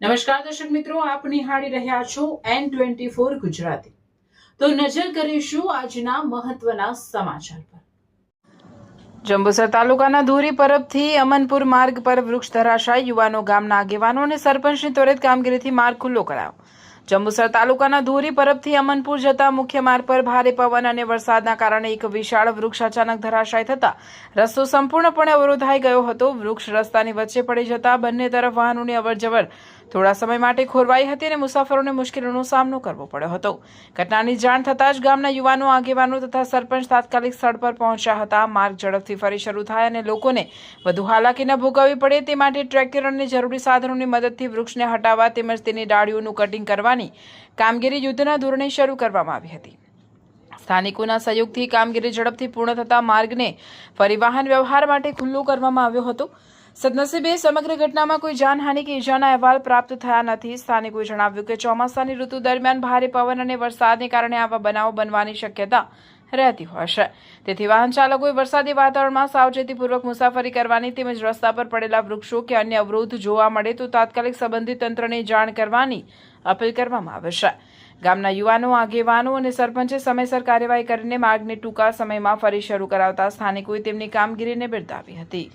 નમસ્કાર દર્શક મિત્રો, આપ નિહાળી રહ્યા છો N24 ગુજરાતી। તો નજર કરીશું આજના મહત્વના સમાચાર પર। જંબુસર તાલુકાના ધોરી પરબથી અમનપુર માર્ગ પર વૃક્ષ ધરાશાય, યુવાનો ગામના આગેવાનો અને સરપંચની ત્વરિત કામગીરીથી માર્ગ ખુલ્લો કરાયો। જંબુસર તાલુકાના ધોરી પરબથી અમનપુર જતા મુખ્ય માર્ગ પર ભારે પવન અને વરસાદના કારણે એક વિશાળ વૃક્ષ અચાનક ધરાશાય થતા રસ્તો સંપૂર્ણપણે અવરોધાઈ ગયો હતો। વૃક્ષ રસ્તાની વચ્ચે પડી જતા બંને તરફ વાહનોની અવરજવર થોડા સમય માટે ખોરવાઈ હતી અને મુસાફરોને મુશ્કેલીનો સામનો કરવો પડ્યો હતો। ઘટનાની જાણ થતાં જ ગામના યુવાનો, આગેવાનો તથા સરપંચ તાત્કાલિક સ્થળ પર પહોંચ્યા હતા। માર્ગ ઝડપથી ફરી શરૂ થાય અને લોકોને વધુ હાલાકી ન ભોગવવી પડે તે માટે ટ્રેક્ટર અને જરૂરી સાધનોની મદદથી વૃક્ષને હટાવવા તેમજ તેની ડાળીઓનું કટિંગ કરવાની કામગીરી યુદ્ધના ધોરણે શરૂ કરવામાં આવી હતી। સ્થાનિકોના સહયોગથી કામગીરી ઝડપથી પૂર્ણ થતા માર્ગને ફરી વાહન વ્યવહાર માટે ખુલ્લો કરવામાં આવ્યો હતો। સદનસીબે સમગ્ર ઘટનામાં કોઈ જાનહાનિ કે ઇજાના અહેવાલ પ્રાપ્ત થયા નથી। સ્થાનિકોએ જણાવ્યું કે ચોમાસાની ઋતુ દરમિયાન ભારે પવન અને વરસાદને કારણે આવા બનાવો બનવાની શક્યતા રહેતી હોય છે, તેથી વાહન ચાલકોએ વરસાદી વાતાવરણમાં સાવચેતીપૂર્વક મુસાફરી કરવાની તેમજ રસ્તા પર પડેલા વૃક્ષો કે અન્ય અવરોધ જોવા મળે તો તાત્કાલિક સંબંધિત તંત્રને જાણ કરવાની અપીલ કરવામાં આવે છે। ગામના યુવાનો, આગેવાનો અને સરપંચે સમયસર કાર્યવાહી કરીને માર્ગને ટૂંકા સમયમાં ફરી શરૂ કરાવતા સ્થાનિકોએ તેમની કામગીરીને બિરદાવી હતી।